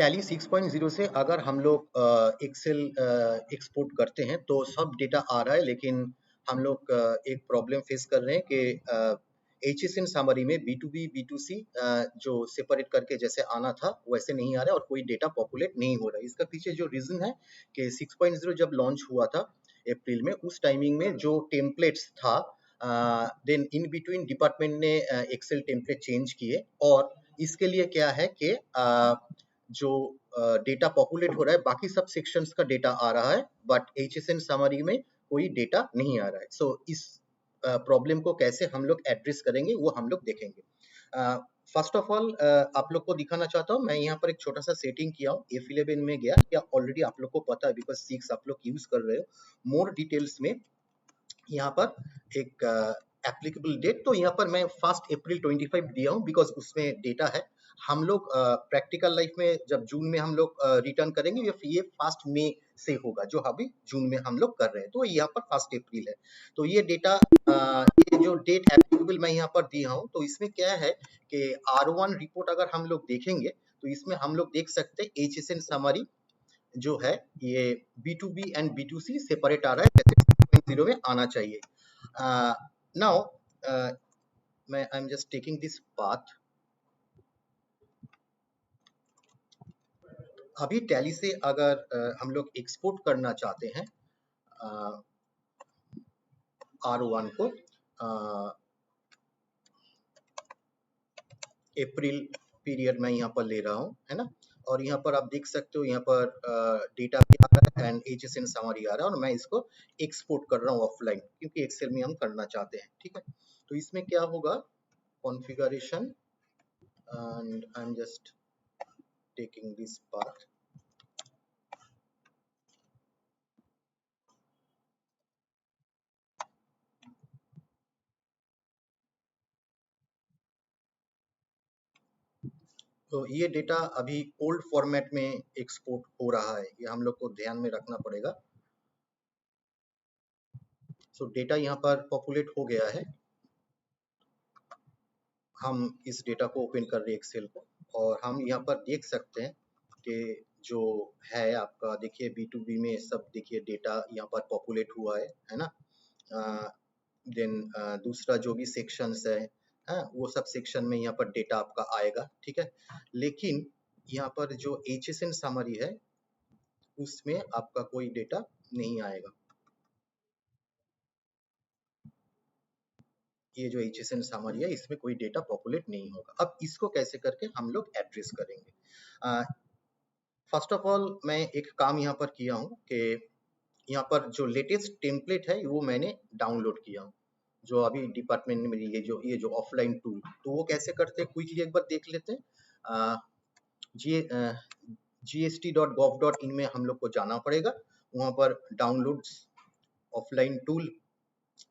Tally 6.0 से अगर हम लोग एक्सेल एक्सपोर्ट करते हैं तो सब डेटा आ रहा है, लेकिन हम लोग एक प्रॉब्लम फेस कर रहे हैं कि HSN समरी में B2B B2C जो सेपरेट करके जैसे आना था वैसे नहीं आ रहा है और कोई डेटा पॉपुलेट नहीं हो रहा है। इसका पीछे जो रीजन है कि 6.0 जब लॉन्च हुआ था अप्रैल में, उस टाइमिंग में जो टेम्पलेट्स था, देन इन बिटवीन डिपार्टमेंट ने एक्सेल टेम्पलेट चेंज किए, और इसके लिए क्या है कि जो डेटा पॉपुलेट हो रहा है बाकी सब सेक्शंस का डेटा आ रहा है, बट HSN समरी में कोई डेटा नहीं आ रहा है। सो इस प्रॉब्लम को कैसे हम लोग एड्रेस करेंगे वो हम लोग देखेंगे। फर्स्ट ऑफ ऑल आप लोग को दिखाना चाहता हूँ, मैं यहाँ पर एक छोटा सा सेटिंग किया हूँ, F11 में गया, या ऑलरेडी आप लोग को पता है बिकॉज 6 आप लोग यूज कर रहे हो। मोर डिटेल्स में यहाँ पर एक एप्लीकेबल डेट, तो यहाँ पर मैं 1 अप्रैल 25 दिया हूँ बिकॉज उसमें डेटा है। हम लोग प्रैक्टिकल लाइफ में जब जून में हम लोग रिटर्न करेंगे, ये 1 मई से होगा, जो अभी जून में हम लोग कर रहे हैं, तो यहाँ पर 1 अप्रैल है। तो ये डेटा, ये जो डेट एप्लीकेबल मैं यहाँ पर दिया हूँ, तो इसमें क्या है कि R1 रिपोर्ट अगर हम लोग देखेंगे तो इसमें हम लोग देख सकते हैं HSN समरी जो है ये B2B एंड B2C सेपरेट आ रहा है, जैसे 6.0 में आना चाहिए। नाउ मैं I am just taking this path. अभी टैली से अगर हम लोग एक्सपोर्ट करना चाहते हैं R1 को, अप्रैल पीरियड में यहाँ पर ले रहा हूँ, है ना, और यहाँ पर आप देख सकते हो, यहाँ पर डेटा भी आ रहा है एंड HSN समरी आ रहा है, और मैं इसको एक्सपोर्ट कर रहा हूँ ऑफलाइन, क्योंकि एक्सेल में हम करना चाहते हैं। ठीक है, तो इसमें क्या होगा, configuration, and I am just taking this path. तो ये डेटा अभी ओल्ड फॉर्मेट में एक्सपोर्ट हो रहा है, ये हम लोग को ध्यान में रखना पड़ेगा। सो डेटा यहाँ पर पॉपुलेट हो गया है, हम इस डेटा को ओपन कर रहे हैं एक्सेल को, और हम यहाँ पर देख सकते हैं कि जो है आपका, देखिए B2B में सब देखिए डेटा यहाँ पर पॉपुलेट हुआ है ना। देन दूसरा जो भी सेक्शंस है, वो सब सेक्शन में यहाँ पर डेटा आपका आएगा। ठीक है, लेकिन यहाँ पर जो HSN समरी है उसमें आपका कोई डेटा नहीं आएगा। ये जो HSN समरी है इसमें कोई डेटा पॉपुलेट नहीं होगा। अब इसको कैसे करके हम लोग एड्रेस करेंगे? फर्स्ट ऑफ ऑल मैं एक काम यहाँ पर किया हूँ कि यहाँ पर जो लेटेस्ट टेम्पलेट है वो मैंने डाउनलोड किया हूँ, जो अभी डिपार्टमेंट में मिली, ये जो ऑफलाइन टूल, तो वो कैसे करते हैं क्विकली एक बार देख लेते हैं। gst.gov.in में हम लोग को जाना पड़ेगा, वहाँ पर downloads offline tool,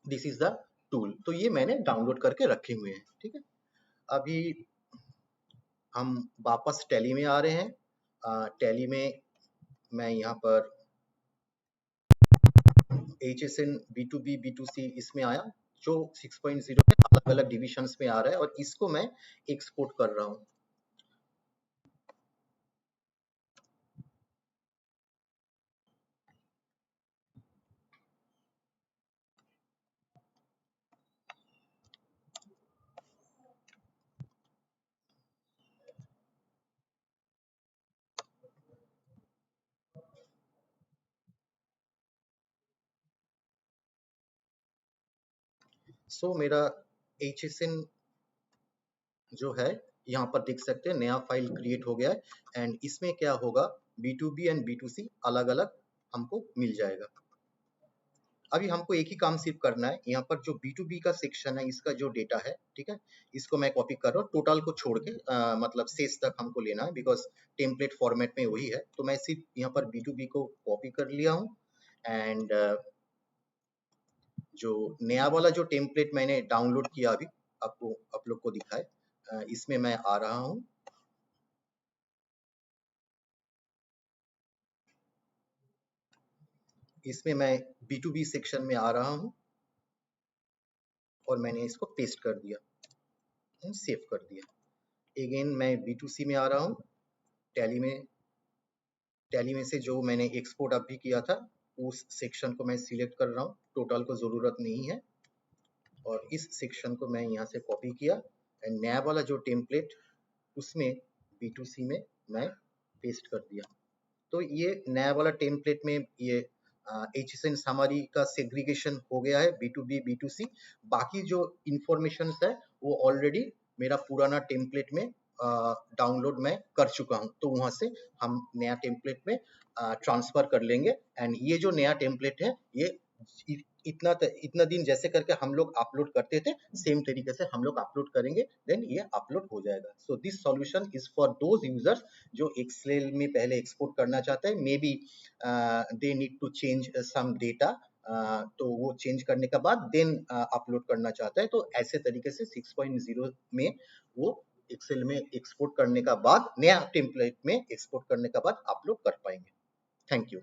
this is the tool, तो ये मैंने डाउनलोड करके रखे हुए हैं। ठीक है, अभी हम वापस टैली में आ रहे हैं। टैली में मैं यहाँ पर HSN B2B B2C इसमें आया, जो 6.0 में अलग अलग डिविजन्स में आ रहा है, और इसको मैं एक्सपोर्ट कर रहा हूँ। सो मेरा HSN जो है यहाँ पर देख सकते हैं, नया फाइल क्रिएट हो गया है, एंड इसमें क्या होगा, B2B एंड B2C अलग अलग हमको मिल जाएगा। अभी हमको एक ही काम सिर्फ करना है, यहाँ पर जो B2B का सेक्शन है इसका जो डेटा है, ठीक है, इसको मैं कॉपी कर रहा हूँ, टोटल को छोड़ के, मतलब शेष तक हमको लेना है, बिकॉज टेम्पलेट फॉर्मेट में वही है, तो मैं सिर्फ यहाँ पर B2B को कॉपी कर लिया हूँ, एंड जो नया वाला जो टेम्पलेट मैंने डाउनलोड किया अभी आपको, आप लोग को दिखाए, इसमें मैं आ रहा हूँ। इसमें मैं B2B सेक्शन में आ रहा हूँ, और मैंने इसको पेस्ट कर दिया, सेव कर दिया। अगेन मैं B2C में आ रहा हूँ, टैली में टैली में से जो मैंने एक्सपोर्ट अभी किया था उस सेक्शन को मैं सिलेक्ट कर रहा हूँ, टोटल को ज़रूरत नहीं है, और इस सेक्शन को मैं यहाँ से कॉपी किया एंड नया वाला जो टेम्पलेट उसमें B2C में मैं पेस्ट कर दिया। तो ये नया वाला टेम्पलेट में ये HSN समरी का सेग्रीगेशन हो गया है, B2B B2C। बाकी जो इंफॉर्मेशन है वो ऑलरेडी मेरा पुराना टेम्पलेट में डाउनलोड मैं कर चुका हूँ, तो वहाँ से हम नया टेम्पलेट में ट्रांसफर कर लेंगे एंड ये जो नया टेम्पलेट है ये इतना दिन जैसे करके हम लोग अपलोड करते थे सेम तरीके से हम लोग अपलोड करेंगे, देन ये अपलोड हो जाएगा। So this solution is for those users जो एक्सेल में पहले एक्सपोर्ट करना चाहते हैं, maybe they need to change some data, तो वो चेंज करने के बाद देन अपलोड करना चाहता है, तो ऐसे तरीके से 6.0 में वो एक्सेल में एक्सपोर्ट करने का बाद नया टेम्पलेट में एक्सपोर्ट करने के बाद अपलोड कर पाएंगे। Thank you.